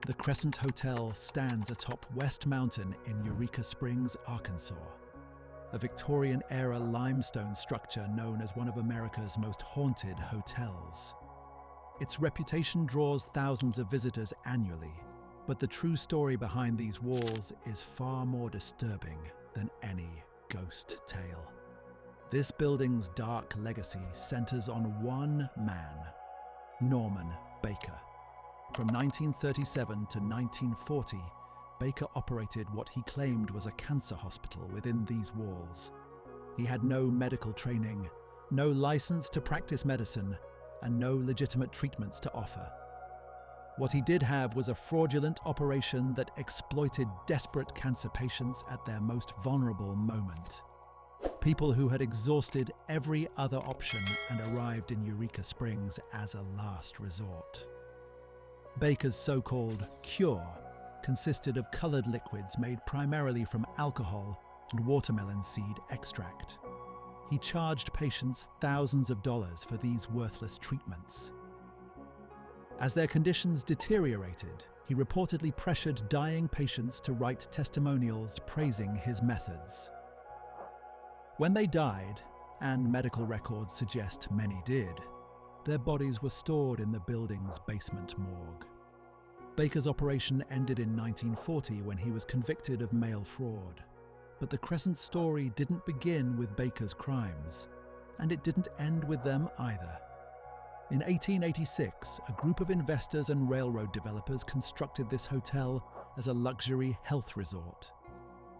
The Crescent Hotel stands atop West Mountain in Eureka Springs, Arkansas, a Victorian-era limestone structure known as one of America's most haunted hotels. Its reputation draws thousands of visitors annually, but the true story behind these walls is far more disturbing than any ghost tale. This building's dark legacy centers on one man, Norman Baker. From 1937 to 1940, Baker operated what he claimed was a cancer hospital within these walls. He had no medical training, no license to practice medicine, and no legitimate treatments to offer. What he did have was a fraudulent operation that exploited desperate cancer patients at their most vulnerable moment. People who had exhausted every other option and arrived in Eureka Springs as a last resort. Baker's so-called cure consisted of colored liquids made primarily from alcohol and watermelon seed extract. He charged patients thousands of dollars for these worthless treatments. As their conditions deteriorated, he reportedly pressured dying patients to write testimonials praising his methods. When they died, and medical records suggest many did, their bodies were stored in the building's basement morgue. Baker's operation ended in 1940 when he was convicted of mail fraud. But the Crescent story didn't begin with Baker's crimes, and it didn't end with them either. In 1886, a group of investors and railroad developers constructed this hotel as a luxury health resort.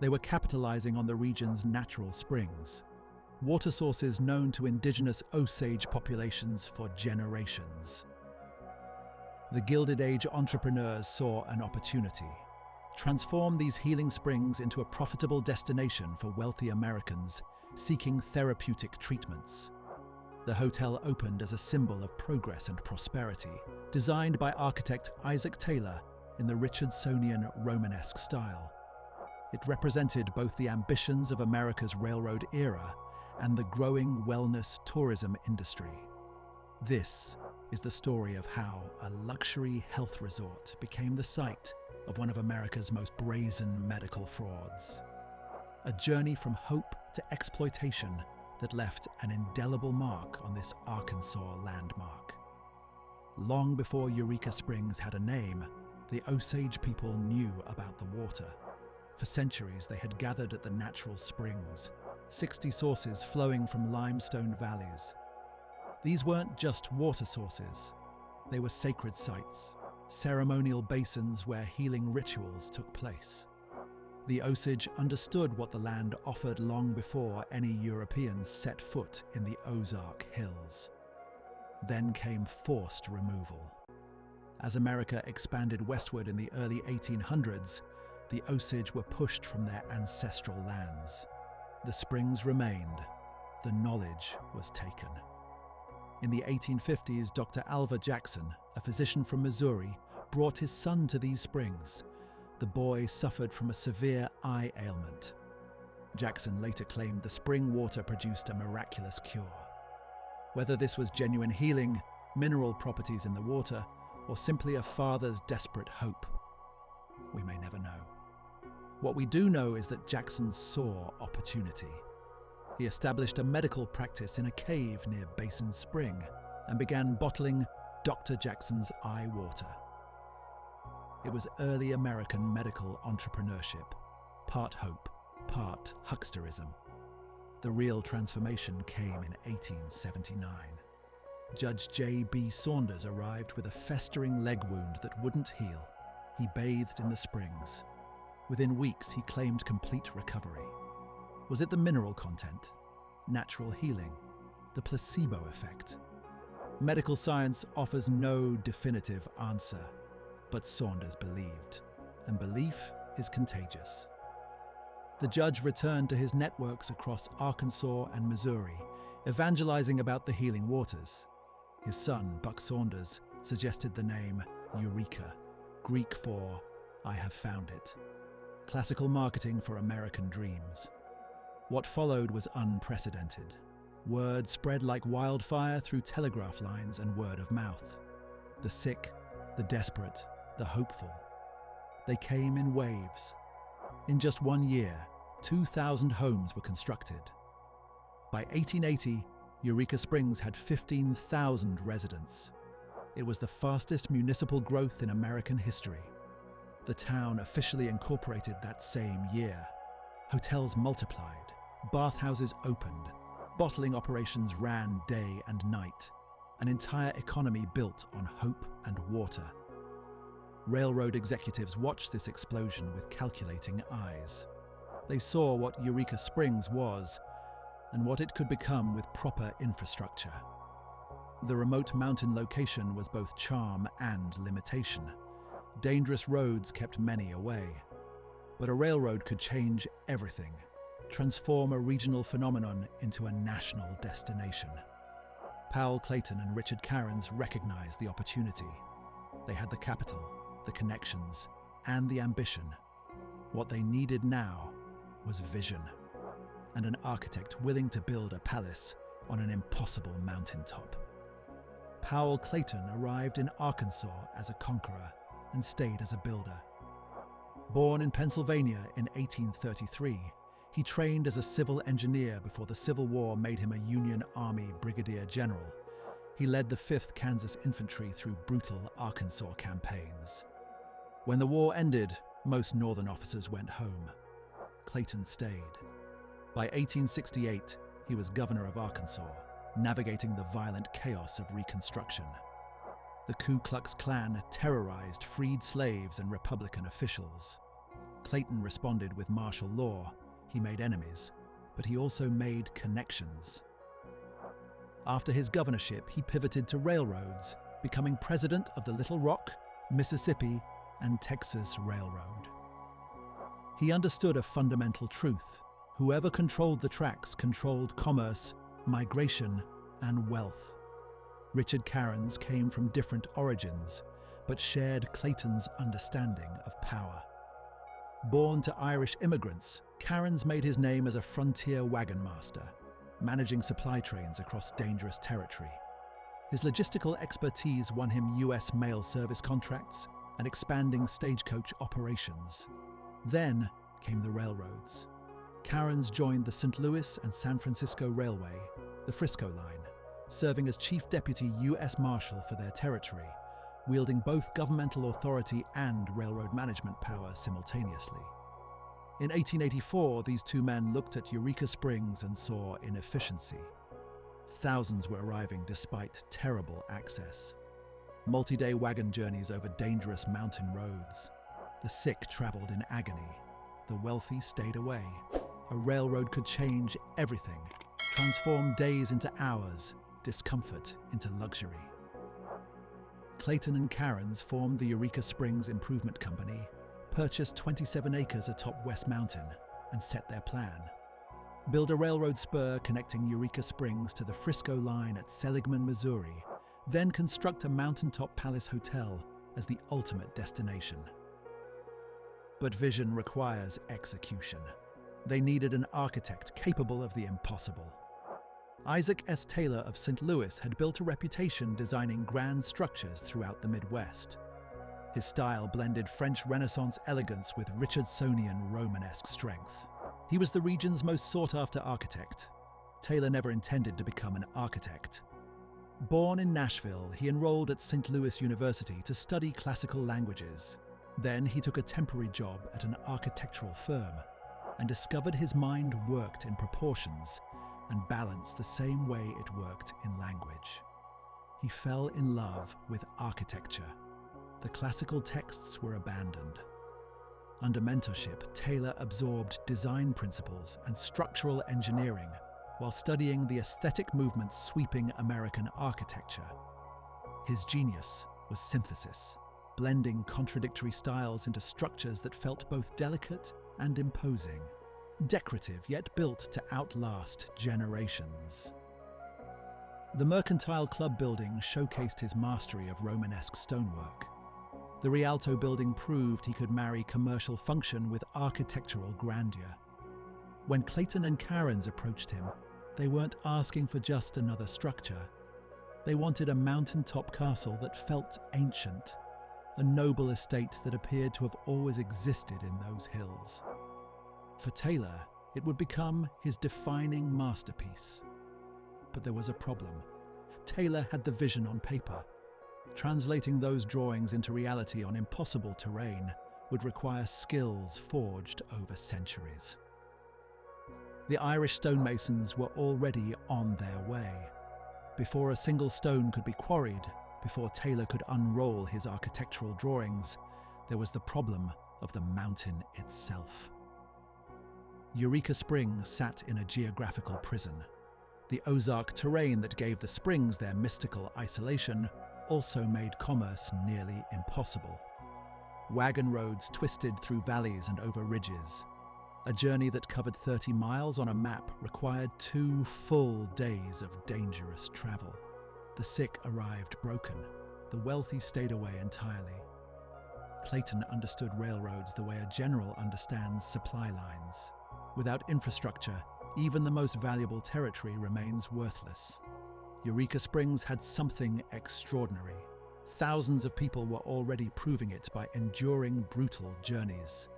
They were capitalizing on the region's natural springs, water sources known to indigenous Osage populations for generations. The Gilded Age entrepreneurs saw an opportunity: transform these healing springs into a profitable destination for wealthy Americans seeking therapeutic treatments. The hotel opened as a symbol of progress and prosperity, designed by architect Isaac Taylor in the Richardsonian Romanesque style. It represented both the ambitions of America's railroad era and the growing wellness tourism industry. This is the story of how a luxury health resort became the site of one of America's most brazen medical frauds. A journey from hope to exploitation that left an indelible mark on this Arkansas landmark. Long before Eureka Springs had a name, the Osage people knew about the water. For centuries, they had gathered at the natural springs, 60 sources flowing from limestone valleys. These weren't just water sources. They were sacred sites, ceremonial basins where healing rituals took place. The Osage understood what the land offered long before any Europeans set foot in the Ozark Hills. Then came forced removal. As America expanded westward in the early 1800s, the Osage were pushed from their ancestral lands. The springs remained. The knowledge was taken. In the 1850s, Dr. Alva Jackson, a physician from Missouri, brought his son to these springs. The boy suffered from a severe eye ailment. Jackson later claimed the spring water produced a miraculous cure. Whether this was genuine healing, mineral properties in the water, or simply a father's desperate hope, we may never know. What we do know is that Jackson saw opportunity. He established a medical practice in a cave near Basin Spring and began bottling Dr. Jackson's eye water. It was early American medical entrepreneurship, part hope, part hucksterism. The real transformation came in 1879. Judge J.B. Saunders arrived with a festering leg wound that wouldn't heal. He bathed in the springs. Within weeks, he claimed complete recovery. Was it the mineral content, natural healing, the placebo effect? Medical science offers no definitive answer, but Saunders believed, and belief is contagious. The judge returned to his networks across Arkansas and Missouri, evangelizing about the healing waters. His son, Buck Saunders, suggested the name Eureka, Greek for "I have found it." Classical marketing for American dreams. What followed was unprecedented. Word spread like wildfire through telegraph lines and word of mouth. The sick, the desperate, the hopeful They came in waves. In just 1 year, 2,000 homes were constructed. By 1880, Eureka Springs had 15,000 residents. It was the fastest municipal growth in American history. The town officially incorporated that same year. Hotels multiplied, bathhouses opened, bottling operations ran day and night. An entire economy built on hope and water. Railroad executives watched this explosion with calculating eyes. They saw what Eureka Springs was and what it could become with proper infrastructure. The remote mountain location was both charm and limitation. Dangerous roads kept many away. But a railroad could change everything, transform a regional phenomenon into a national destination. Powell Clayton and Richard Cairns recognized the opportunity. They had the capital, the connections, and the ambition. What they needed now was vision, and an architect willing to build a palace on an impossible mountaintop. Powell Clayton arrived in Arkansas as a conqueror and stayed as a builder. Born in Pennsylvania in 1833, he trained as a civil engineer before the Civil War made him a Union Army brigadier general. He led the 5th Kansas Infantry through brutal Arkansas campaigns. When the war ended, most Northern officers went home. Clayton stayed. By 1868, he was governor of Arkansas, navigating the violent chaos of Reconstruction. The Ku Klux Klan terrorized freed slaves and Republican officials. Clayton responded with martial law. He made enemies, but he also made connections. After his governorship, he pivoted to railroads, becoming president of the Little Rock, Mississippi, and Texas Railroad. He understood a fundamental truth. Whoever controlled the tracks controlled commerce, migration, and wealth. Richard Cairns came from different origins, but shared Clayton's understanding of power. Born to Irish immigrants, Cairns made his name as a frontier wagon master, managing supply trains across dangerous territory. His logistical expertise won him U.S. mail service contracts and expanding stagecoach operations. Then came the railroads. Cairns joined the St. Louis and San Francisco Railway, the Frisco Line, serving as Chief Deputy U.S. Marshal for their territory, wielding both governmental authority and railroad management power simultaneously. In 1884, these two men looked at Eureka Springs and saw inefficiency. Thousands were arriving despite terrible access. Multi-day wagon journeys over dangerous mountain roads. The sick traveled in agony. The wealthy stayed away. A railroad could change everything, transform days into hours, discomfort into luxury. Clayton and Cairns formed the Eureka Springs Improvement Company, purchased 27 acres atop West Mountain, and set their plan. Build a railroad spur connecting Eureka Springs to the Frisco Line at Seligman, Missouri, then construct a mountaintop palace hotel as the ultimate destination. But vision requires execution. They needed an architect capable of the impossible. Isaac S. Taylor of St. Louis had built a reputation designing grand structures throughout the Midwest. His style blended French Renaissance elegance with Richardsonian Romanesque strength. He was the region's most sought-after architect. Taylor never intended to become an architect. Born in Nashville, he enrolled at St. Louis University to study classical languages. Then he took a temporary job at an architectural firm and discovered his mind worked in proportions and balance the same way it worked in language. He fell in love with architecture. The classical texts were abandoned. Under mentorship, Taylor absorbed design principles and structural engineering while studying the aesthetic movements sweeping American architecture. His genius was synthesis, blending contradictory styles into structures that felt both delicate and imposing, decorative yet built to outlast generations. The Mercantile Club building showcased his mastery of Romanesque stonework. The Rialto building proved he could marry commercial function with architectural grandeur. When Clayton and Cairns approached him, they weren't asking for just another structure. They wanted a mountaintop castle that felt ancient, a noble estate that appeared to have always existed in those hills. For Taylor, it would become his defining masterpiece. But there was a problem. Taylor had the vision on paper. Translating those drawings into reality on impossible terrain would require skills forged over centuries. The Irish stonemasons were already on their way. Before a single stone could be quarried, before Taylor could unroll his architectural drawings, there was the problem of the mountain itself. Eureka Springs sat in a geographical prison. The Ozark terrain that gave the springs their mystical isolation also made commerce nearly impossible. Wagon roads twisted through valleys and over ridges. A journey that covered 30 miles on a map required 2 full days of dangerous travel. The sick arrived broken. The wealthy stayed away entirely. Clayton understood railroads the way a general understands supply lines. Without infrastructure, even the most valuable territory remains worthless. Eureka Springs had something extraordinary. Thousands of people were already proving it by enduring brutal journeys.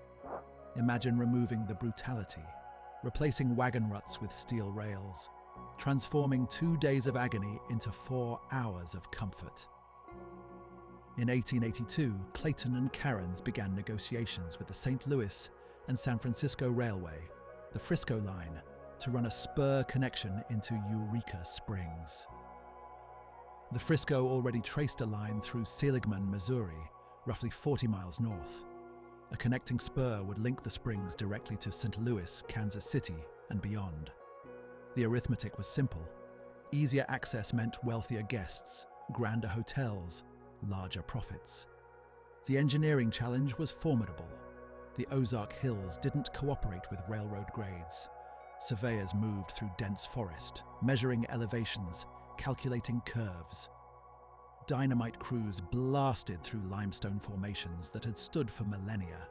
Imagine removing the brutality, replacing wagon ruts with steel rails, transforming 2 days of agony into 4 hours of comfort. In 1882, Clayton and Cairns began negotiations with the St. Louis and San Francisco Railway, the Frisco Line, to run a spur connection into Eureka Springs. The Frisco already traced a line through Seligman, Missouri, roughly 40 miles north. A connecting spur would link the springs directly to St. Louis, Kansas City, and beyond. The arithmetic was simple. Easier access meant wealthier guests, grander hotels, larger profits. The engineering challenge was formidable. The Ozark Hills didn't cooperate with railroad grades. Surveyors moved through dense forest, measuring elevations, calculating curves. Dynamite crews blasted through limestone formations that had stood for millennia.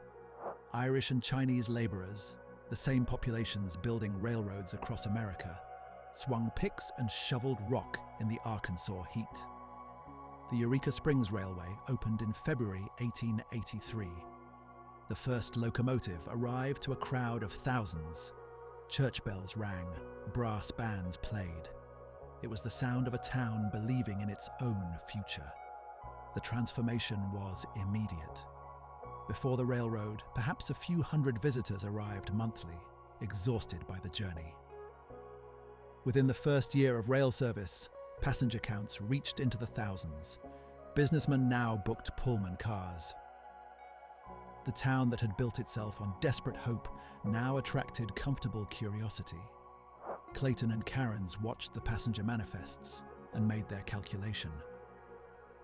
Irish and Chinese laborers, the same populations building railroads across America, swung picks and shoveled rock in the Arkansas heat. The Eureka Springs Railway opened in February 1883. The first locomotive arrived to a crowd of thousands. Church bells rang, brass bands played. It was the sound of a town believing in its own future. The transformation was immediate. Before the railroad, perhaps a few hundred visitors arrived monthly, exhausted by the journey. Within the first year of rail service, passenger counts reached into the thousands. Businessmen now booked Pullman cars. The town that had built itself on desperate hope now attracted comfortable curiosity. Clayton and Cairns watched the passenger manifests and made their calculation.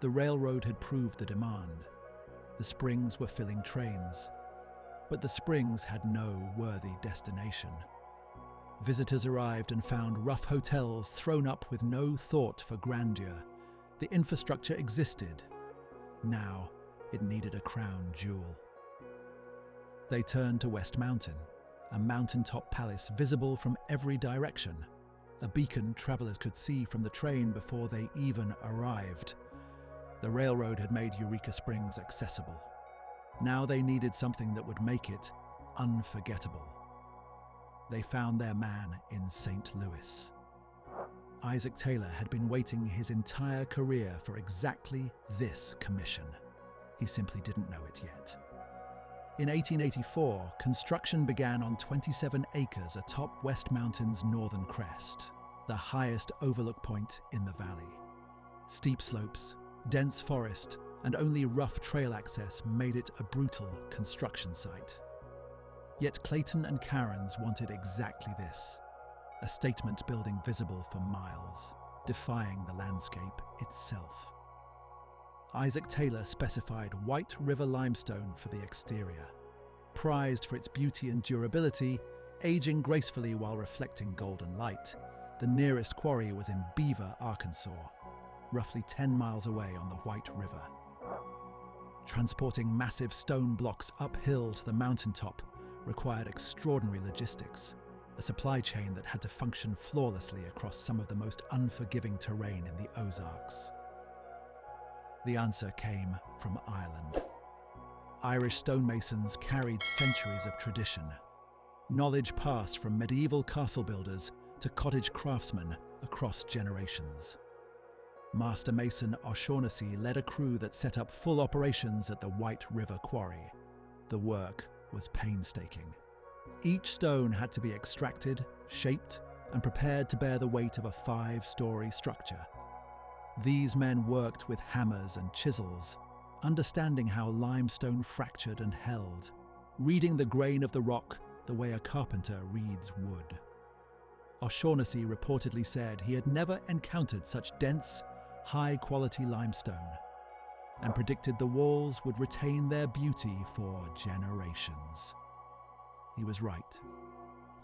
The railroad had proved the demand. The springs were filling trains, but the springs had no worthy destination. Visitors arrived and found rough hotels thrown up with no thought for grandeur. The infrastructure existed. Now it needed a crown jewel. They turned to West Mountain, a mountaintop palace visible from every direction, a beacon travelers could see from the train before they even arrived. The railroad had made Eureka Springs accessible. Now they needed something that would make it unforgettable. They found their man in St. Louis. Isaac Taylor had been waiting his entire career for exactly this commission. He simply didn't know it yet. In 1884, construction began on 27 acres atop West Mountain's northern crest, the highest overlook point in the valley. Steep slopes, dense forest, and only rough trail access made it a brutal construction site. Yet Clayton and Cairns wanted exactly this, a statement building visible for miles, defying the landscape itself. Isaac Taylor specified White River limestone for the exterior. Prized for its beauty and durability, aging gracefully while reflecting golden light, the nearest quarry was in Beaver, Arkansas, roughly 10 miles away on the White River. Transporting massive stone blocks uphill to the mountaintop required extraordinary logistics, a supply chain that had to function flawlessly across some of the most unforgiving terrain in the Ozarks. The answer came from Ireland. Irish stonemasons carried centuries of tradition, knowledge passed from medieval castle builders to cottage craftsmen across generations. Master mason O'Shaughnessy led a crew that set up full operations at the White River Quarry. The work was painstaking. Each stone had to be extracted, shaped, and prepared to bear the weight of a 5-story structure. These men worked with hammers and chisels, understanding how limestone fractured and held, reading the grain of the rock the way a carpenter reads wood. O'Shaughnessy reportedly said he had never encountered such dense, high-quality limestone, and predicted the walls would retain their beauty for generations. He was right.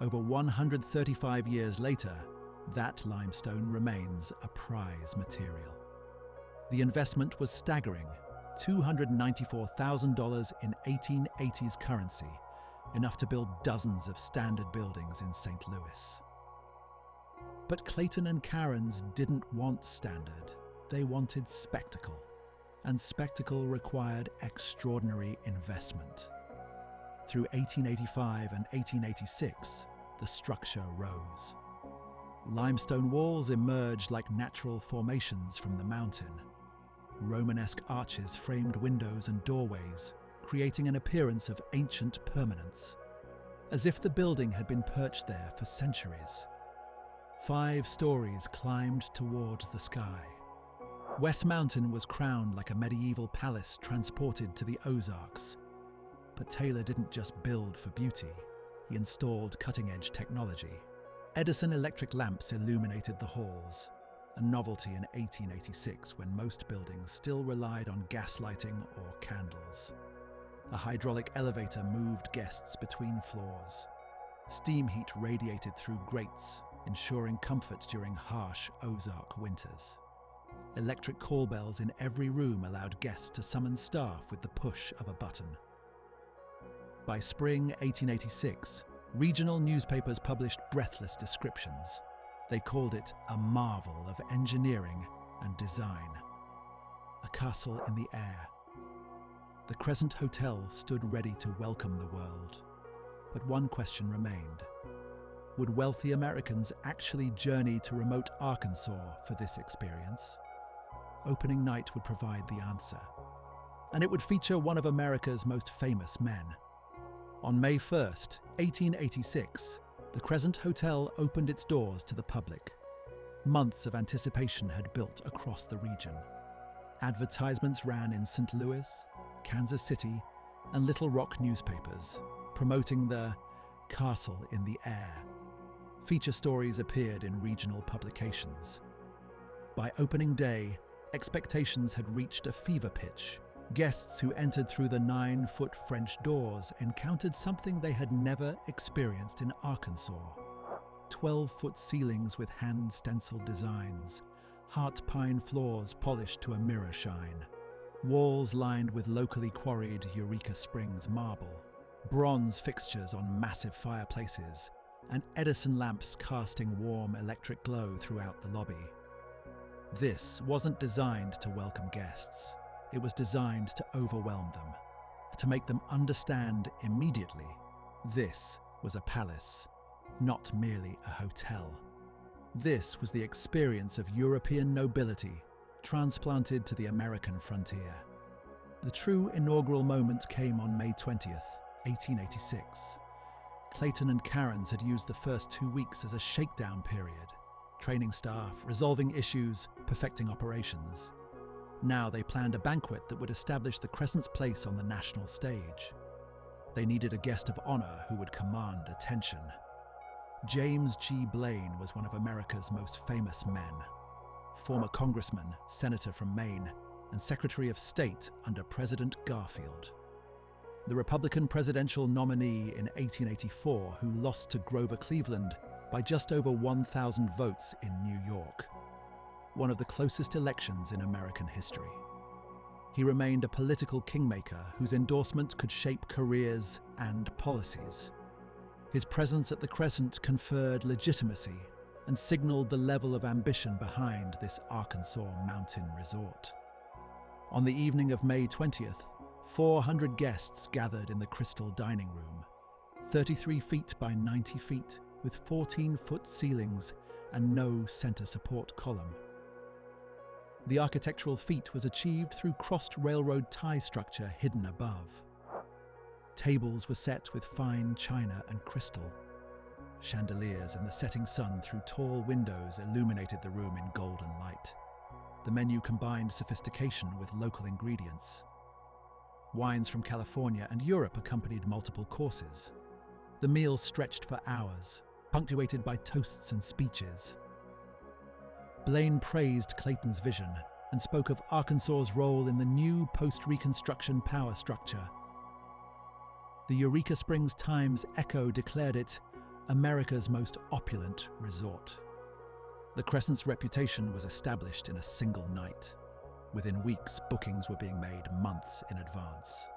Over 135 years later, that limestone remains a prize material. The investment was staggering, $294,000 in 1880s currency, enough to build dozens of standard buildings in St. Louis. But Clayton and Cairns didn't want standard. They wanted spectacle, and spectacle required extraordinary investment. Through 1885 and 1886, the structure rose. Limestone walls emerged like natural formations from the mountain. Romanesque arches framed windows and doorways, creating an appearance of ancient permanence, as if the building had been perched there for centuries. 5 stories climbed towards the sky. West Mountain was crowned like a medieval palace transported to the Ozarks. But Taylor didn't just build for beauty. He installed cutting-edge technology. Edison electric lamps illuminated the halls, a novelty in 1886 when most buildings still relied on gas lighting or candles. A hydraulic elevator moved guests between floors. Steam heat radiated through grates, ensuring comfort during harsh Ozark winters. Electric call bells in every room allowed guests to summon staff with the push of a button. By spring 1886, regional newspapers published breathless descriptions. They called it a marvel of engineering and design. A castle in the air. The Crescent Hotel stood ready to welcome the world. But one question remained. Would wealthy Americans actually journey to remote Arkansas for this experience? Opening night would provide the answer. And it would feature one of America's most famous men. On May 1st, 1886, the Crescent Hotel opened its doors to the public. Months of anticipation had built across the region. Advertisements ran in St. Louis, Kansas City, and Little Rock newspapers, promoting the castle in the air. Feature stories appeared in regional publications. By opening day, expectations had reached a fever pitch. Guests who entered through the 9-foot French doors encountered something they had never experienced in Arkansas. 12-foot ceilings with hand-stenciled designs, heart pine floors polished to a mirror shine, walls lined with locally quarried Eureka Springs marble, bronze fixtures on massive fireplaces, and Edison lamps casting warm electric glow throughout the lobby. This wasn't designed to welcome guests. It was designed to overwhelm them, to make them understand immediately this was a palace, not merely a hotel. This was the experience of European nobility transplanted to the American frontier. The true inaugural moment came on May 20th, 1886. Clayton and Cairns had used the first 2 weeks as a shakedown period, training staff, resolving issues, perfecting operations. Now they planned a banquet that would establish the Crescent's place on the national stage. They needed a guest of honor who would command attention. James G. Blaine was one of America's most famous men. Former congressman, senator from Maine, and Secretary of State under President Garfield. The Republican presidential nominee in 1884 who lost to Grover Cleveland by just over 1,000 votes in New York. One of the closest elections in American history. He remained a political kingmaker whose endorsement could shape careers and policies. His presence at the Crescent conferred legitimacy and signaled the level of ambition behind this Arkansas mountain resort. On the evening of May 20th, 400 guests gathered in the Crystal Dining Room, 33 feet by 90 feet, with 14-foot ceilings and no center support column. The architectural feat was achieved through crossed railroad tie structure hidden above. Tables were set with fine china and crystal. Chandeliers and the setting sun through tall windows illuminated the room in golden light. The menu combined sophistication with local ingredients. Wines from California and Europe accompanied multiple courses. The meal stretched for hours, punctuated by toasts and speeches. Blaine praised Clayton's vision and spoke of Arkansas's role in the new post-Reconstruction power structure. The Eureka Springs Times-Echo declared it America's most opulent resort. The Crescent's reputation was established in a single night. Within weeks, bookings were being made months in advance.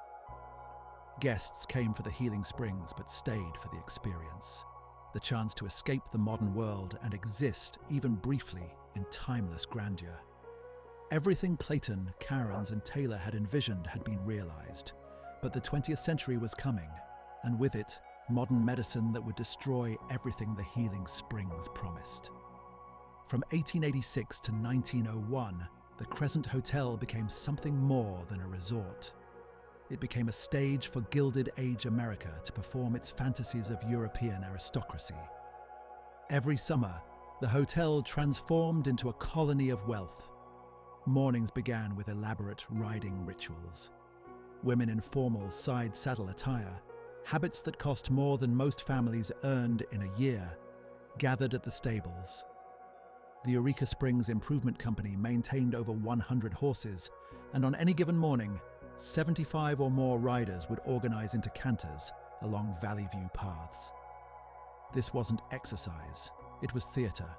Guests came for the healing springs but stayed for the experience. The chance to escape the modern world and exist, even briefly, in timeless grandeur. Everything Clayton, Cairns, and Taylor had envisioned had been realized, but the 20th century was coming, and with it, modern medicine that would destroy everything the healing springs promised. From 1886 to 1901, the Crescent Hotel became something more than a resort. It became a stage for Gilded Age America to perform its fantasies of European aristocracy. Every summer, the hotel transformed into a colony of wealth. Mornings began with elaborate riding rituals. Women in formal side-saddle attire, habits that cost more than most families earned in a year, gathered at the stables. The Eureka Springs Improvement Company maintained over 100 horses, and on any given morning, 75 or more riders would organize into canters along Valley View paths. This wasn't exercise, it was theatre,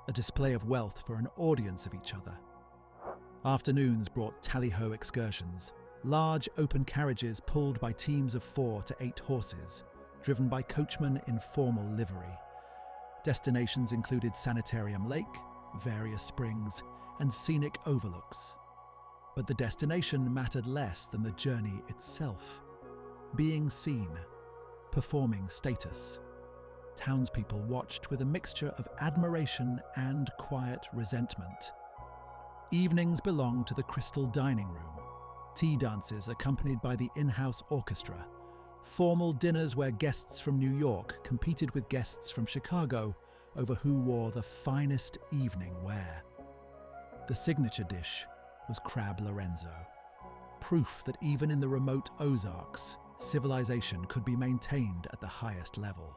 a display of wealth for an audience of each other. Afternoons brought tally-ho excursions, large open carriages pulled by teams of 4 to 8 horses, driven by coachmen in formal livery. Destinations included Sanitarium Lake, various springs, and scenic overlooks. But the destination mattered less than the journey itself. Being seen, performing status. Townspeople watched with a mixture of admiration and quiet resentment. Evenings belonged to the Crystal Dining Room, tea dances accompanied by the in-house orchestra, formal dinners where guests from New York competed with guests from Chicago over who wore the finest evening wear. The signature dish was crab Lorenzo, proof that even in the remote Ozarks, civilization could be maintained at the highest level.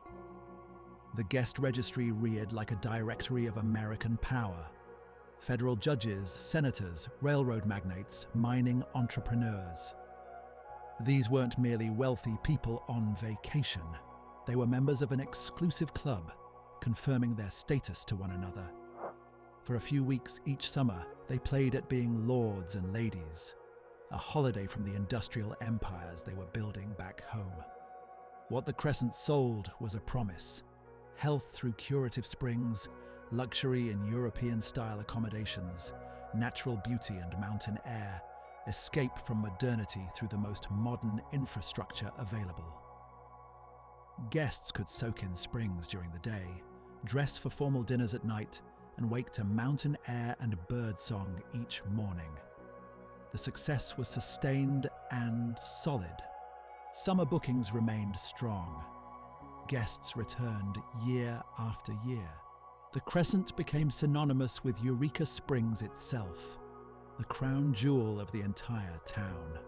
The guest registry reared like a directory of American power. Federal judges, senators, railroad magnates, mining entrepreneurs. These weren't merely wealthy people on vacation. They were members of an exclusive club, confirming their status to one another. For a few weeks each summer, they played at being lords and ladies, a holiday from the industrial empires they were building back home. What the Crescent sold was a promise: health through curative springs, luxury in European-style accommodations, natural beauty and mountain air, escape from modernity through the most modern infrastructure available. Guests could soak in springs during the day, dress for formal dinners at night, and wake to mountain air and birdsong each morning. The success was sustained and solid. Summer bookings remained strong. Guests returned year after year. The Crescent became synonymous with Eureka Springs itself, the crown jewel of the entire town.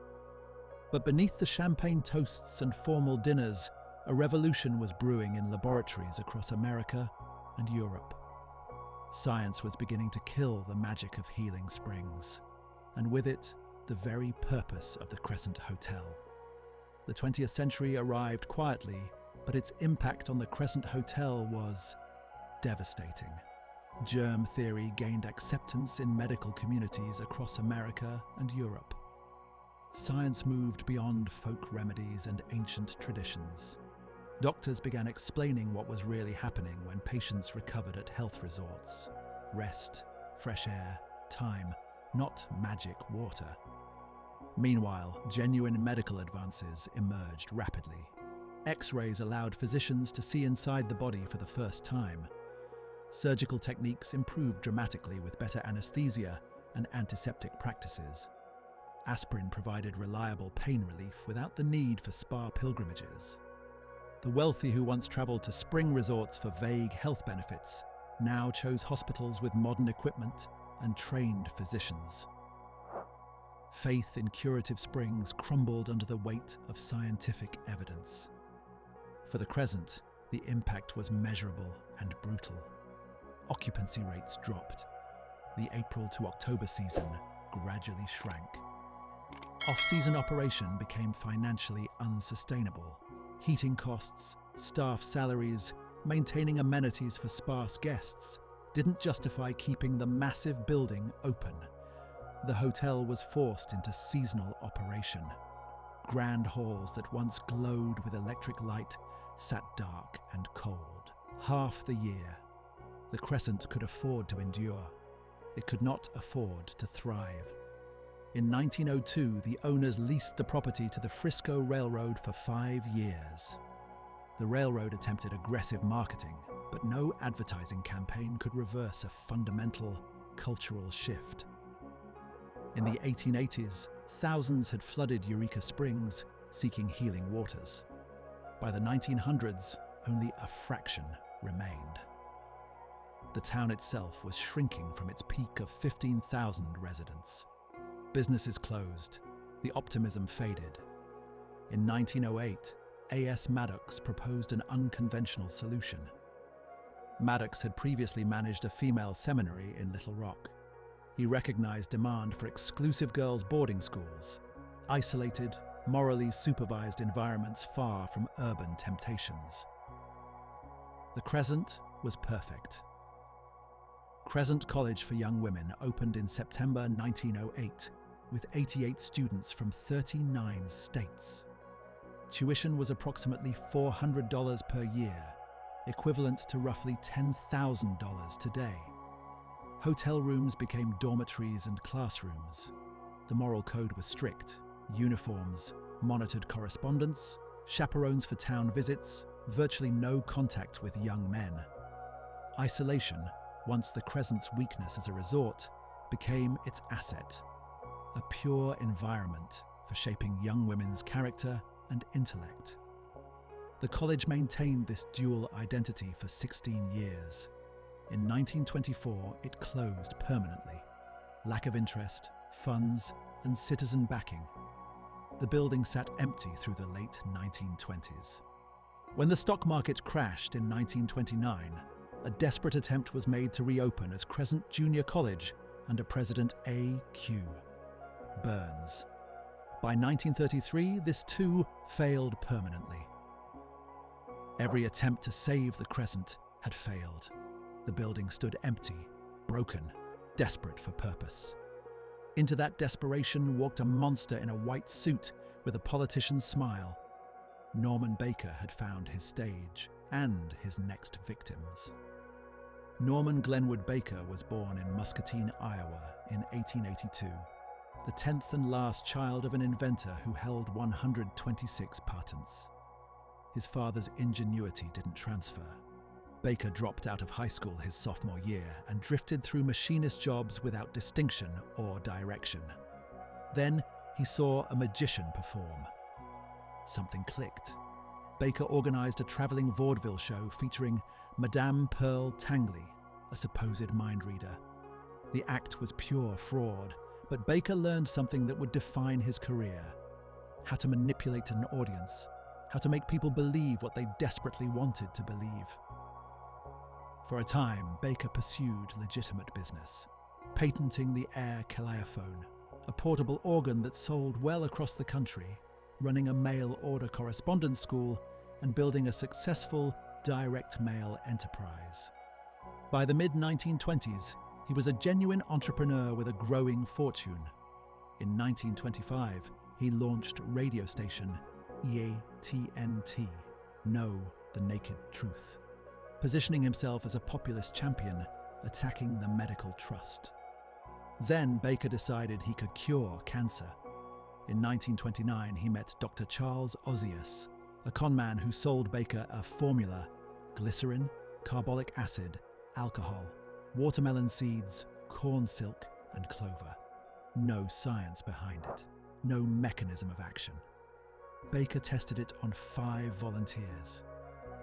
But beneath the champagne toasts and formal dinners, a revolution was brewing in laboratories across America and Europe. Science was beginning to kill the magic of healing springs, and with it, the very purpose of the Crescent Hotel. The 20th century arrived quietly, but its impact on the Crescent Hotel was devastating. Germ theory gained acceptance in medical communities across America and Europe. Science moved beyond folk remedies and ancient traditions. Doctors began explaining what was really happening when patients recovered at health resorts. Rest, fresh air, time, not magic water. Meanwhile, genuine medical advances emerged rapidly. X-rays allowed physicians to see inside the body for the first time. Surgical techniques improved dramatically with better anesthesia and antiseptic practices. Aspirin provided reliable pain relief without the need for spa pilgrimages. The wealthy who once traveled to spring resorts for vague health benefits now chose hospitals with modern equipment and trained physicians. Faith in curative springs crumbled under the weight of scientific evidence. For the Crescent, the impact was measurable and brutal. Occupancy rates dropped. The April to October season gradually shrank. Off-season operation became financially unsustainable. Heating costs, staff salaries, maintaining amenities for sparse guests didn't justify keeping the massive building open. The hotel was forced into seasonal operation. Grand halls that once glowed with electric light sat dark and cold. Half the year, the Crescent could afford to endure. It could not afford to thrive. In 1902, the owners leased the property to the Frisco Railroad for 5 years. The railroad attempted aggressive marketing, but no advertising campaign could reverse a fundamental cultural shift. In the 1880s, thousands had flooded Eureka Springs seeking healing waters. By the 1900s, only a fraction remained. The town itself was shrinking from its peak of 15,000 residents. Businesses closed, the optimism faded. In 1908, A.S. Maddox proposed an unconventional solution. Maddox had previously managed a female seminary in Little Rock. He recognized demand for exclusive girls' boarding schools, isolated, morally supervised environments far from urban temptations. The Crescent was perfect. Crescent College for Young Women opened in September 1908, with 88 students from 39 states. Tuition was approximately $400 per year, equivalent to roughly $10,000 today. Hotel rooms became dormitories and classrooms. The moral code was strict: uniforms, monitored correspondence, chaperones for town visits, virtually no contact with young men. Isolation, once the Crescent's weakness as a resort, became its asset, a pure environment for shaping young women's character and intellect. The college maintained this dual identity for 16 years. In 1924, it closed permanently. Lack of interest, funds, and citizen backing. The building sat empty through the late 1920s. When the stock market crashed in 1929, a desperate attempt was made to reopen as Crescent Junior College under President A.Q. Burns. By 1933, this too failed permanently. Every attempt to save the Crescent had failed. The building stood empty, broken, desperate for purpose. Into that desperation walked a monster in a white suit with a politician's smile. Norman Baker had found his stage and his next victims. Norman Glenwood Baker was born in Muscatine, Iowa in 1882, the 10th and last child of an inventor who held 126 patents. His father's ingenuity didn't transfer. Baker dropped out of high school his sophomore year and drifted through machinist jobs without distinction or direction. Then he saw a magician perform. Something clicked. Baker organized a traveling vaudeville show featuring Madame Pearl Tangley, a supposed mind reader. The act was pure fraud, but Baker learned something that would define his career: how to manipulate an audience, how to make people believe what they desperately wanted to believe. For a time, Baker pursued legitimate business, patenting the air calliophone, a portable organ that sold well across the country, running a mail-order correspondence school, and building a successful direct mail enterprise. By the mid-1920s, he was a genuine entrepreneur with a growing fortune. In 1925, he launched radio station EATNT, Know the Naked Truth, positioning himself as a populist champion, attacking the medical trust. Then Baker decided he could cure cancer. In 1929, he met Dr. Charles Ozias, a conman who sold Baker a formula: glycerin, carbolic acid, alcohol, watermelon seeds, corn silk, and clover. No science behind it, no mechanism of action. Baker tested it on 5 volunteers.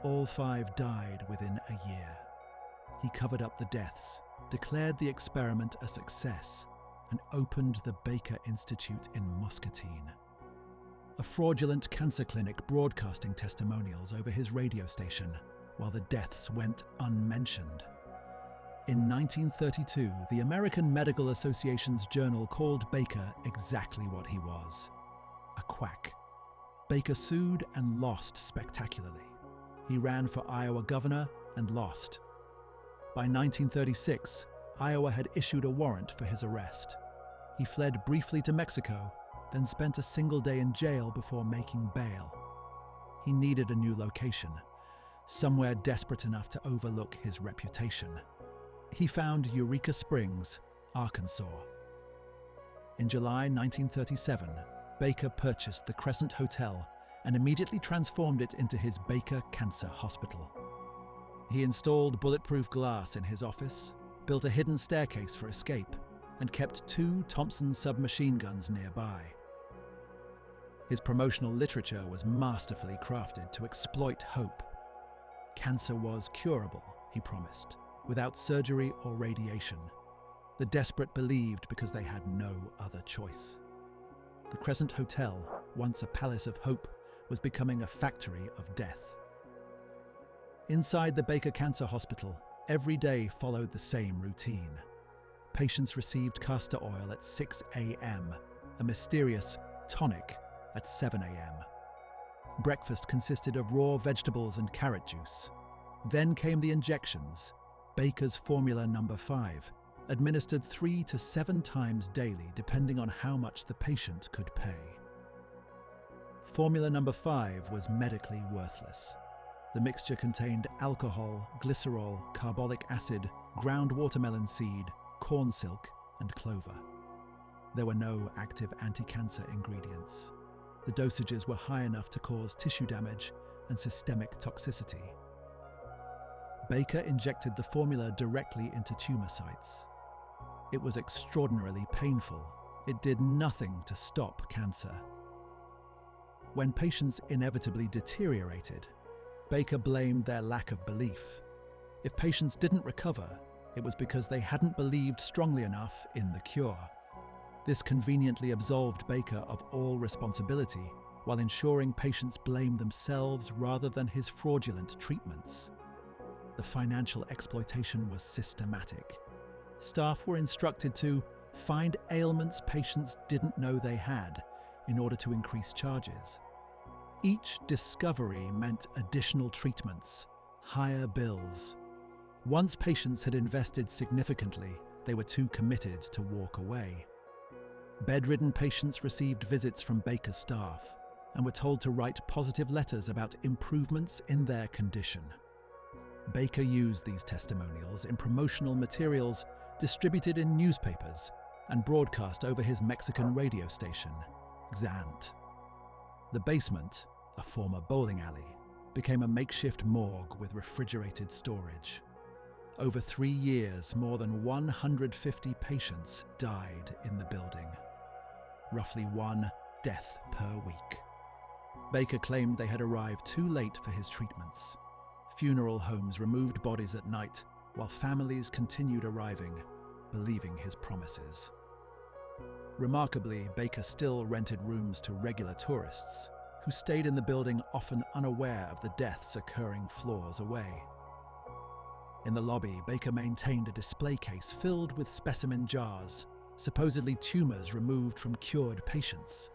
All 5 died within a year. He covered up the deaths, declared the experiment a success, and opened the Baker Institute in Muscatine. A fraudulent cancer clinic broadcasting testimonials over his radio station, while the deaths went unmentioned. In 1932, the American Medical Association's journal called Baker exactly what he was: a quack. Baker sued and lost spectacularly. He ran for Iowa governor and lost. By 1936, Iowa had issued a warrant for his arrest. He fled briefly to Mexico, then spent a single day in jail before making bail. He needed a new location, somewhere desperate enough to overlook his reputation. He found Eureka Springs, Arkansas. In July 1937, Baker purchased the Crescent Hotel and immediately transformed it into his Baker Cancer Hospital. He installed bulletproof glass in his office, built a hidden staircase for escape, and kept 2 Thompson submachine guns nearby. His promotional literature was masterfully crafted to exploit hope. Cancer was curable, he promised, without surgery or radiation. The desperate believed because they had no other choice. The Crescent Hotel, once a palace of hope, was becoming a factory of death. Inside the Baker Cancer Hospital, every day followed the same routine. Patients received castor oil at 6 a.m., a mysterious tonic at 7 a.m. Breakfast consisted of raw vegetables and carrot juice. Then came the injections, Baker's Formula No. 5, administered 3 to 7 times daily depending on how much the patient could pay. Formula No. 5 was medically worthless. The mixture contained alcohol, glycerol, carbolic acid, ground watermelon seed, corn silk, and clover. There were no active anti-cancer ingredients. The dosages were high enough to cause tissue damage and systemic toxicity. Baker injected the formula directly into tumor sites. It was extraordinarily painful. It did nothing to stop cancer. When patients inevitably deteriorated, Baker blamed their lack of belief. If patients didn't recover, it was because they hadn't believed strongly enough in the cure. This conveniently absolved Baker of all responsibility, while ensuring patients blamed themselves rather than his fraudulent treatments. The financial exploitation was systematic. Staff were instructed to find ailments patients didn't know they had in order to increase charges. Each discovery meant additional treatments, higher bills. Once patients had invested significantly, they were too committed to walk away. Bedridden patients received visits from Baker's staff and were told to write positive letters about improvements in their condition. Baker used these testimonials in promotional materials distributed in newspapers and broadcast over his Mexican radio station, Xant. The basement, a former bowling alley, became a makeshift morgue with refrigerated storage. Over 3 years, more than 150 patients died in the building. Roughly 1 death per week. Baker claimed they had arrived too late for his treatments. Funeral homes removed bodies at night, while families continued arriving, believing his promises. Remarkably, Baker still rented rooms to regular tourists, who stayed in the building often unaware of the deaths occurring floors away. In the lobby, Baker maintained a display case filled with specimen jars, supposedly tumors removed from cured patients.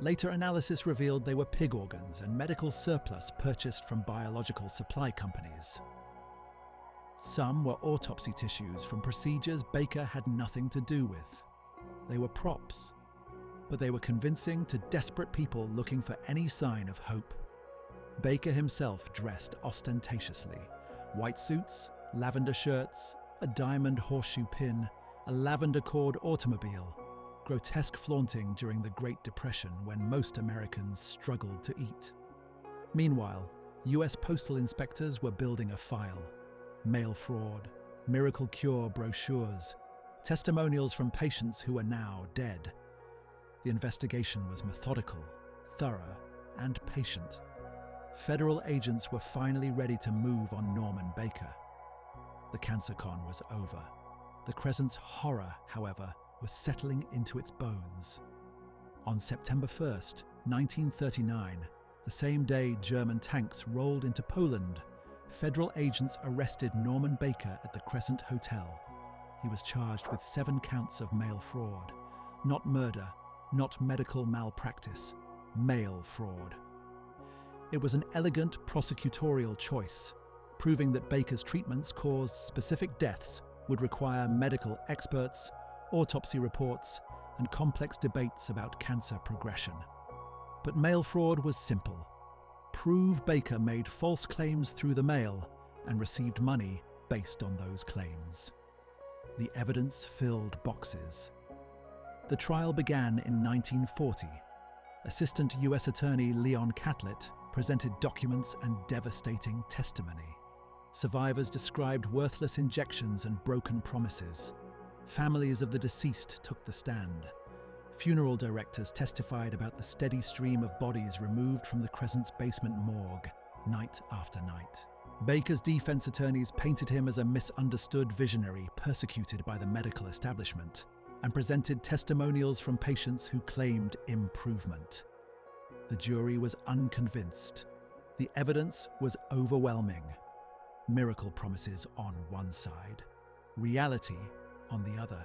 Later analysis revealed they were pig organs and medical surplus purchased from biological supply companies. Some were autopsy tissues from procedures Baker had nothing to do with. They were props, but they were convincing to desperate people looking for any sign of hope. Baker himself dressed ostentatiously: white suits, lavender shirts, a diamond horseshoe pin, a lavender cord automobile. grotesque flaunting during the Great Depression when most Americans struggled to eat. Meanwhile, US postal inspectors were building a file: mail fraud, miracle cure brochures, testimonials from patients who are now dead. The investigation was methodical, thorough, and patient. Federal agents were finally ready to move on Norman Baker. The cancer con was over. The Crescent's horror, however, was settling into its bones. On September 1st, 1939, the same day German tanks rolled into Poland, federal agents arrested Norman Baker at the Crescent Hotel. He was charged with 7 counts of mail fraud. Not murder, not medical malpractice, mail fraud. It was an elegant prosecutorial choice, proving that Baker's treatments caused specific deaths would require medical experts, autopsy reports, and complex debates about cancer progression. But mail fraud was simple. Prove Baker made false claims through the mail and received money based on those claims. The evidence filled boxes. The trial began in 1940. Assistant U.S. Attorney Leon Catlett presented documents and devastating testimony. Survivors described worthless injections and broken promises. Families of the deceased took the stand. Funeral directors testified about the steady stream of bodies removed from the Crescent's basement morgue, night after night. Baker's defense attorneys painted him as a misunderstood visionary persecuted by the medical establishment, and presented testimonials from patients who claimed improvement. The jury was unconvinced. The evidence was overwhelming. Miracle promises on one side, reality on the other.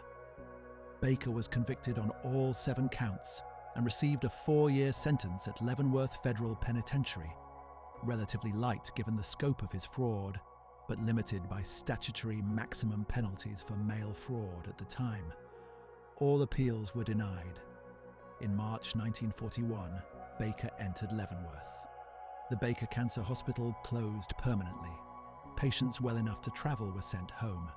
Baker was convicted on all 7 counts and received a 4-year sentence at Leavenworth Federal Penitentiary, relatively light given the scope of his fraud, but limited by statutory maximum penalties for mail fraud at the time. All appeals were denied. In March 1941, Baker entered Leavenworth. The Baker Cancer Hospital closed permanently. Patients well enough to travel were sent home.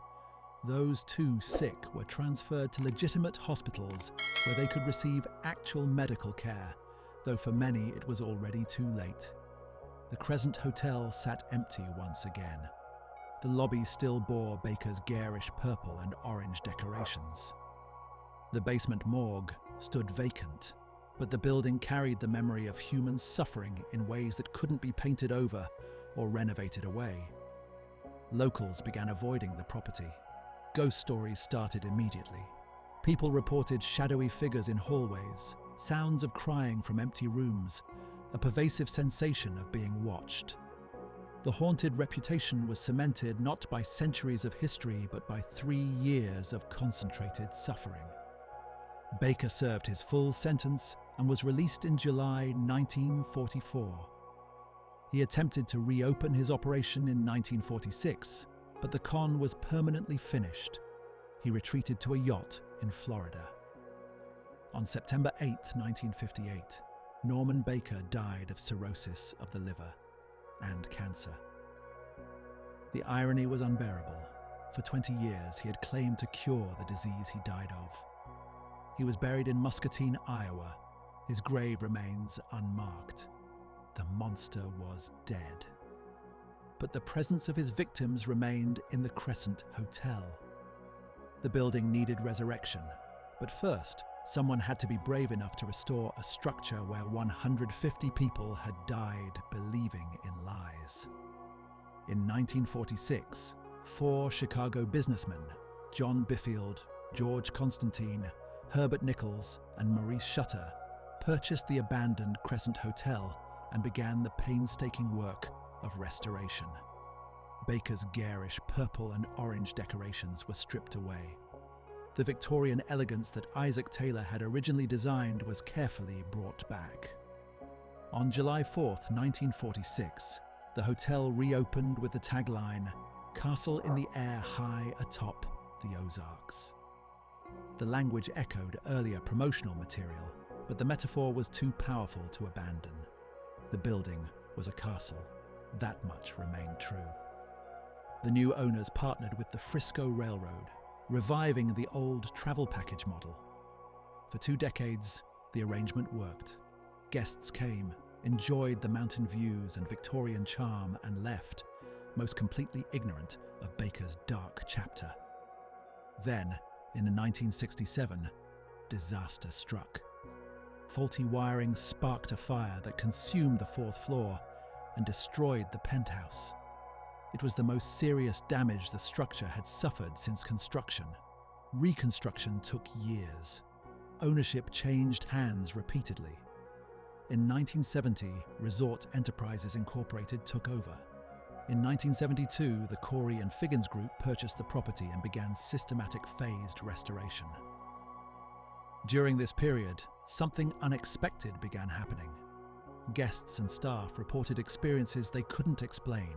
Those too sick were transferred to legitimate hospitals where they could receive actual medical care, though for many it was already too late. The Crescent Hotel sat empty once again. The lobby still bore Baker's garish purple and orange decorations. The basement morgue stood vacant, but the building carried the memory of human suffering in ways that couldn't be painted over or renovated away. Locals began avoiding the property. Ghost stories started immediately. People reported shadowy figures in hallways, sounds of crying from empty rooms, a pervasive sensation of being watched. The haunted reputation was cemented not by centuries of history, but by 3 years of concentrated suffering. Baker served his full sentence and was released in July 1944. He attempted to reopen his operation in 1946, but the con was permanently finished. He retreated to a yacht in Florida. On September 8, 1958, Norman Baker died of cirrhosis of the liver and cancer. The irony was unbearable. For 20 years, he had claimed to cure the disease he died of. He was buried in Muscatine, Iowa. His grave remains unmarked. The monster was dead. But the presence of his victims remained in the Crescent Hotel. The building needed resurrection, but first, someone had to be brave enough to restore a structure where 150 people had died believing in lies. In 1946, 4 Chicago businessmen, John Biffield, George Constantine, Herbert Nichols, and Maurice Shutter, purchased the abandoned Crescent Hotel and began the painstaking work of restoration. Baker's garish purple and orange decorations were stripped away. The Victorian elegance that Isaac Taylor had originally designed was carefully brought back. On July 4, 1946, the hotel reopened with the tagline, "Castle in the air high atop the Ozarks." The language echoed earlier promotional material, but the metaphor was too powerful to abandon. The building was a castle. That much remained true. The new owners partnered with the Frisco Railroad, reviving the old travel package model. For 2 decades, the arrangement worked. Guests came, enjoyed the mountain views and Victorian charm, and left, most completely ignorant of Baker's dark chapter. Then, in 1967, disaster struck. Faulty wiring sparked a fire that consumed the 4th floor and destroyed the penthouse. It was the most serious damage the structure had suffered since construction. Reconstruction took years. Ownership changed hands repeatedly. In 1970, Resort Enterprises Incorporated took over. In 1972, the Corey and Figgins Group purchased the property and began systematic phased restoration. During this period, something unexpected began happening. Guests and staff reported experiences they couldn't explain.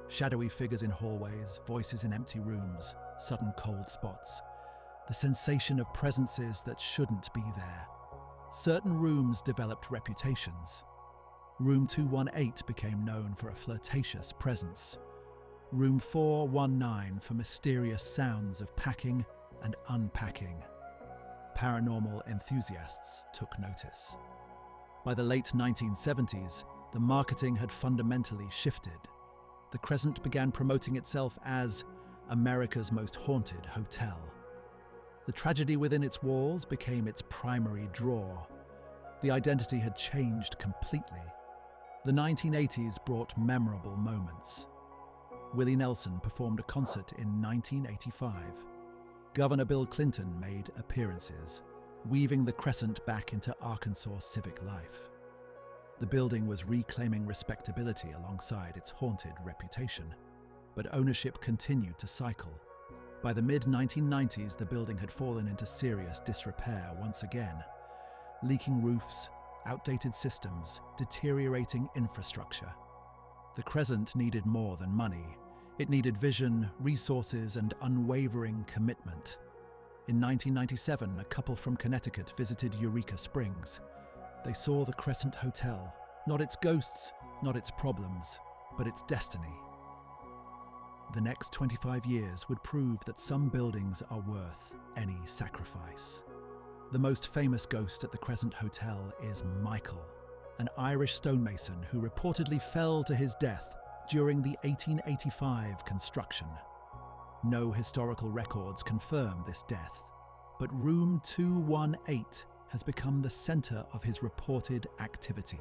Shadowy figures in hallways, voices in empty rooms, sudden cold spots. The sensation of presences that shouldn't be there. Certain rooms developed reputations. Room 218 became known for a flirtatious presence. Room 419 for mysterious sounds of packing and unpacking. Paranormal enthusiasts took notice. By the late 1970s, the marketing had fundamentally shifted. The Crescent began promoting itself as America's most haunted hotel. The tragedy within its walls became its primary draw. The identity had changed completely. The 1980s brought memorable moments. Willie Nelson performed a concert in 1985. Governor Bill Clinton made appearances, weaving the Crescent back into Arkansas civic life. The building was reclaiming respectability alongside its haunted reputation, but ownership continued to cycle. By the mid-1990s, the building had fallen into serious disrepair once again. Leaking roofs, outdated systems, deteriorating infrastructure. The Crescent needed more than money. It needed vision, resources, and unwavering commitment. In 1997, a couple from Connecticut visited Eureka Springs. They saw the Crescent Hotel, not its ghosts, not its problems, but its destiny. The next 25 years would prove that some buildings are worth any sacrifice. The most famous ghost at the Crescent Hotel is Michael, an Irish stonemason who reportedly fell to his death during the 1885 construction. No historical records confirm this death, but room 218 has become the center of his reported activity.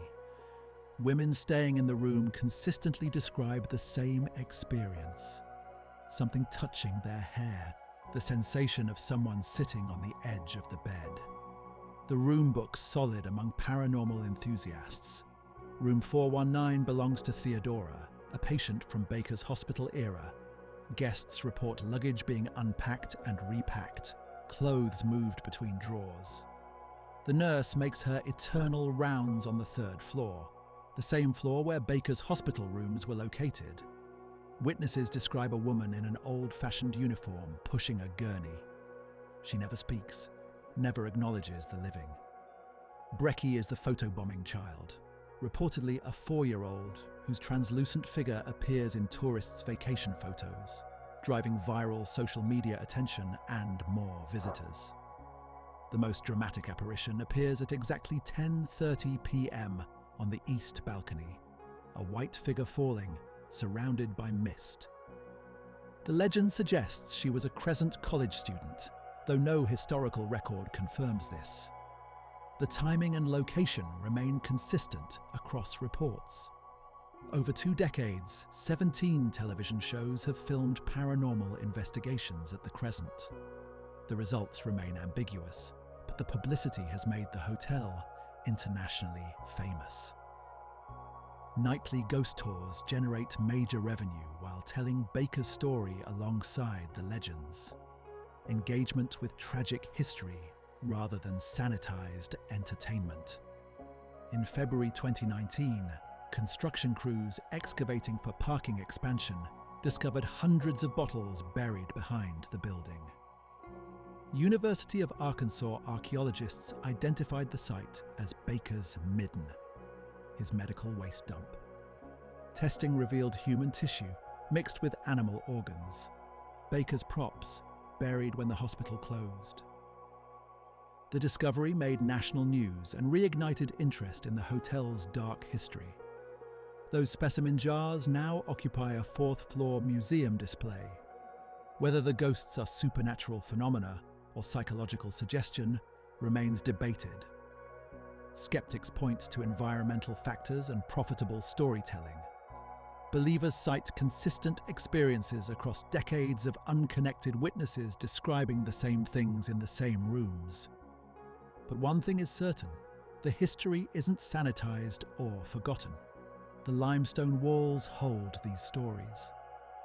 Women staying in the room consistently describe the same experience. Something touching their hair, the sensation of someone sitting on the edge of the bed. The room books solid among paranormal enthusiasts. Room 419 belongs to Theodora, a patient from Baker's hospital era. Guests report luggage being unpacked and repacked, clothes moved between drawers. The nurse makes her eternal rounds on the 3rd floor, the same floor where Baker's hospital rooms were located. Witnesses describe a woman in an old-fashioned uniform pushing a gurney. She never speaks, never acknowledges the living. Brecky is the photobombing child, reportedly a 4-year-old whose translucent figure appears in tourists' vacation photos, driving viral social media attention and more visitors. The most dramatic apparition appears at exactly 10:30 p.m. on the east balcony, a white figure falling, surrounded by mist. The legend suggests she was a Crescent College student, though no historical record confirms this. The timing and location remain consistent across reports. Over 2 decades, 17 television shows have filmed paranormal investigations at the Crescent. The results remain ambiguous, but the publicity has made the hotel internationally famous. Nightly ghost tours generate major revenue while telling Baker's story alongside the legends. Engagement with tragic history rather than sanitized entertainment. In February 2019, construction crews excavating for parking expansion discovered hundreds of bottles buried behind the building. University of Arkansas archaeologists identified the site as Baker's Midden, his medical waste dump. Testing revealed human tissue mixed with animal organs, Baker's props buried when the hospital closed. The discovery made national news and reignited interest in the hotel's dark history. Those specimen jars now occupy a fourth-floor museum display. Whether the ghosts are supernatural phenomena or psychological suggestion remains debated. Skeptics point to environmental factors and profitable storytelling. Believers cite consistent experiences across decades of unconnected witnesses describing the same things in the same rooms. But one thing is certain, the history isn't sanitized or forgotten. The limestone walls hold these stories.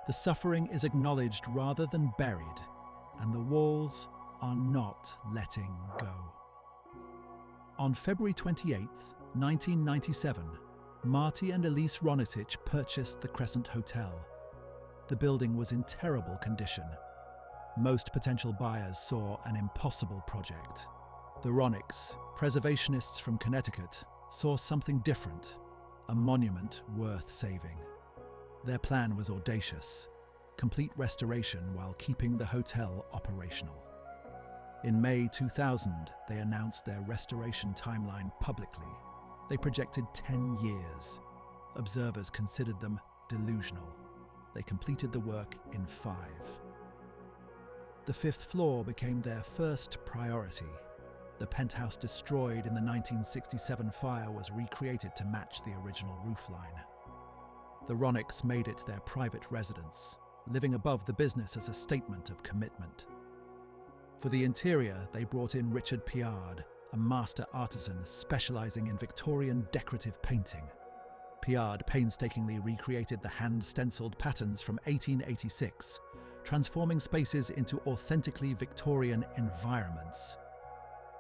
The suffering is acknowledged rather than buried, and the walls are not letting go. On February 28, 1997, Marty and Elise Ronitich purchased the Crescent Hotel. The building was in terrible condition. Most potential buyers saw an impossible project. The Ronichs, preservationists from Connecticut, saw something different, a monument worth saving. Their plan was audacious, complete restoration while keeping the hotel operational. In May 2000, they announced their restoration timeline publicly. They projected 10 years. Observers considered them delusional. They completed the work in 5. The 5th floor became their first priority. The penthouse destroyed in the 1967 fire was recreated to match the original roofline. The Ronichs made it their private residence, living above the business as a statement of commitment. For the interior, they brought in Richard Piard, a master artisan specializing in Victorian decorative painting. Piard painstakingly recreated the hand-stenciled patterns from 1886, transforming spaces into authentically Victorian environments.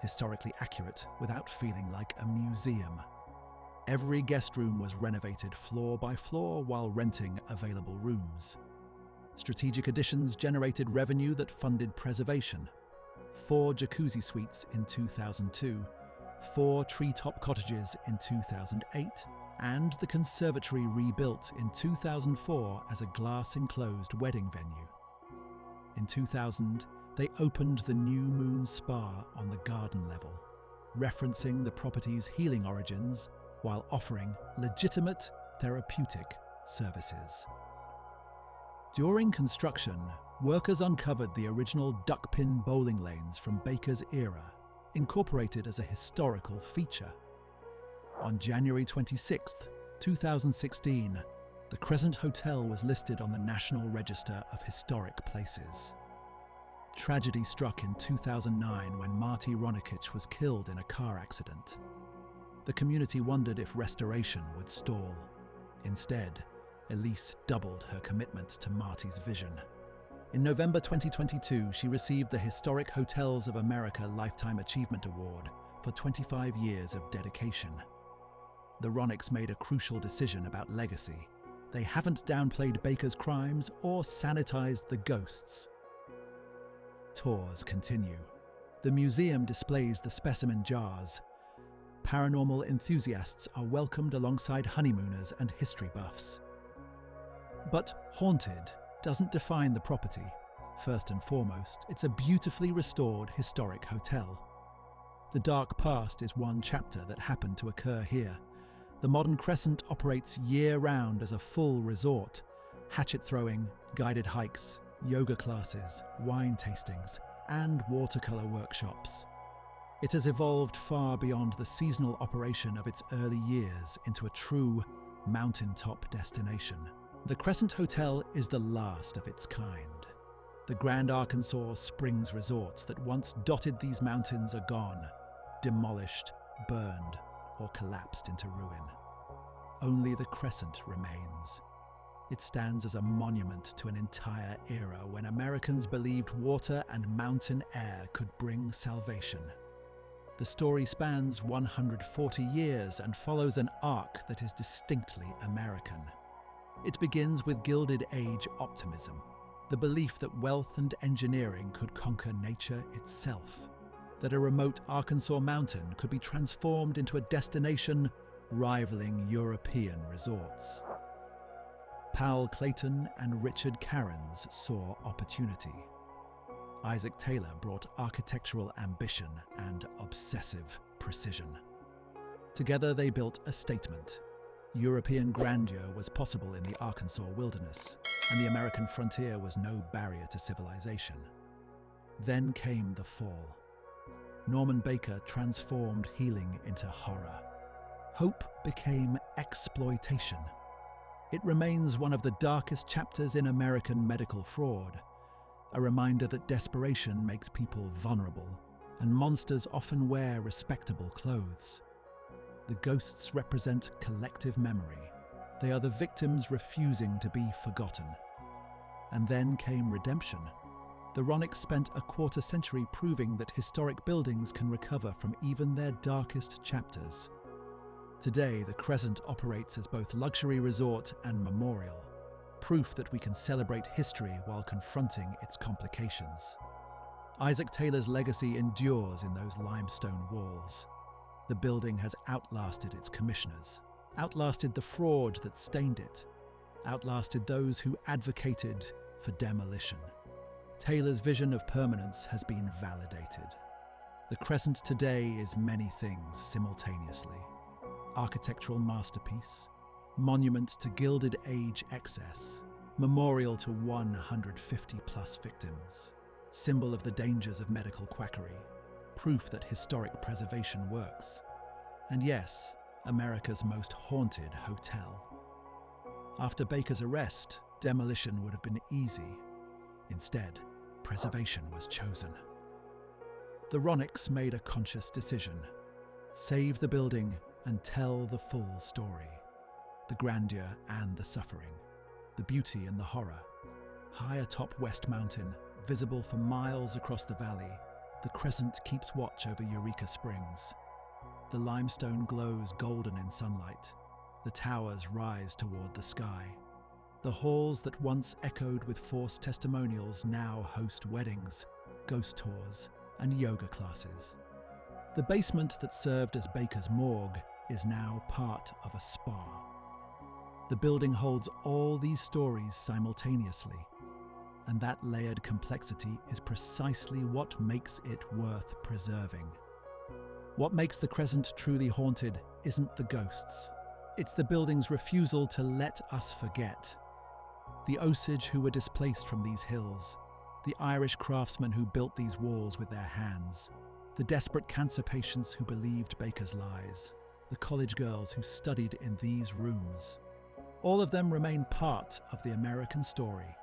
Historically accurate without feeling like a museum. Every guest room was renovated floor by floor while renting available rooms. Strategic additions generated revenue that funded preservation. 4 jacuzzi suites in 2002, 4 treetop cottages in 2008, and the conservatory rebuilt in 2004 as a glass-enclosed wedding venue. In 2000, they opened the New Moon Spa on the garden level, referencing the property's healing origins while offering legitimate therapeutic services. During construction, workers uncovered the original duckpin bowling lanes from Baker's era, incorporated as a historical feature. On January 26, 2016, the Crescent Hotel was listed on the National Register of Historic Places. Tragedy struck in 2009 when Marty Ronitich was killed in a car accident. The community wondered if restoration would stall. Instead, Elise doubled her commitment to Marty's vision. In November 2022, she received the Historic Hotels of America Lifetime Achievement Award for 25 years of dedication. The Ronichs made a crucial decision about legacy. They haven't downplayed Baker's crimes or sanitized the ghosts. Tours continue. The museum displays the specimen jars. Paranormal enthusiasts are welcomed alongside honeymooners and history buffs. But haunted doesn't define the property. First and foremost, it's a beautifully restored historic hotel. The dark past is one chapter that happened to occur here. The modern Crescent operates year-round as a full resort. Hatchet-throwing, guided hikes, yoga classes, wine tastings, and watercolor workshops. It has evolved far beyond the seasonal operation of its early years into a true mountaintop destination. The Crescent Hotel is the last of its kind. The Grand Arkansas Springs resorts that once dotted these mountains are gone, demolished, burned, or collapsed into ruin. Only the Crescent remains. It stands as a monument to an entire era when Americans believed water and mountain air could bring salvation. The story spans 140 years and follows an arc that is distinctly American. It begins with Gilded Age optimism, the belief that wealth and engineering could conquer nature itself, that a remote Arkansas mountain could be transformed into a destination rivaling European resorts. Powell Clayton and Richard Cairns saw opportunity. Isaac Taylor brought architectural ambition and obsessive precision. Together they built a statement. European grandeur was possible in the Arkansas wilderness, and the American frontier was no barrier to civilization. Then came the fall. Norman Baker transformed healing into horror. Hope became exploitation. It remains one of the darkest chapters in American medical fraud, a reminder that desperation makes people vulnerable, and monsters often wear respectable clothes. The ghosts represent collective memory. They are the victims refusing to be forgotten. And then came redemption. The Ronics spent a quarter century proving that historic buildings can recover from even their darkest chapters. Today, the Crescent operates as both luxury resort and memorial, proof that we can celebrate history while confronting its complications. Isaac Taylor's legacy endures in those limestone walls. The building has outlasted its commissioners, outlasted the fraud that stained it, outlasted those who advocated for demolition. Taylor's vision of permanence has been validated. The Crescent today is many things simultaneously. Architectural masterpiece, monument to Gilded Age excess, memorial to 150+ victims, symbol of the dangers of medical quackery, proof that historic preservation works, and yes, America's most haunted hotel. After Baker's arrest, demolition would have been easy. Instead, preservation was chosen. The Ronics made a conscious decision: save the building and tell the full story. The grandeur and the suffering, the beauty and the horror. High atop West Mountain, visible for miles across the valley, the Crescent keeps watch over Eureka Springs. The limestone glows golden in sunlight. The towers rise toward the sky. The halls that once echoed with forced testimonials now host weddings, ghost tours, and yoga classes. The basement that served as Baker's morgue is now part of a spa. The building holds all these stories simultaneously, and that layered complexity is precisely what makes it worth preserving. What makes the Crescent truly haunted isn't the ghosts. It's the building's refusal to let us forget. The Osage who were displaced from these hills, the Irish craftsmen who built these walls with their hands, the desperate cancer patients who believed Baker's lies, the college girls who studied in these rooms. All of them remain part of the American story,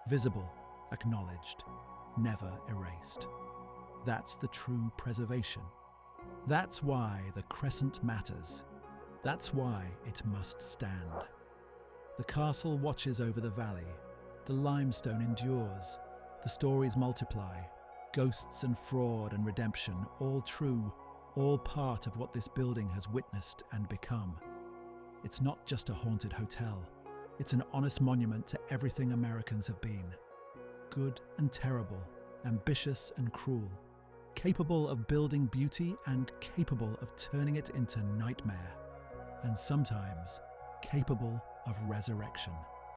visible, acknowledged, never erased. That's the true preservation. That's why the Crescent matters. That's why it must stand. The castle watches over the valley. The limestone endures. The stories multiply. Ghosts and fraud and redemption, all true, all part of what this building has witnessed and become. It's not just a haunted hotel. It's an honest monument to everything Americans have been. Good and terrible, ambitious and cruel, capable of building beauty and capable of turning it into nightmare, and sometimes capable of resurrection.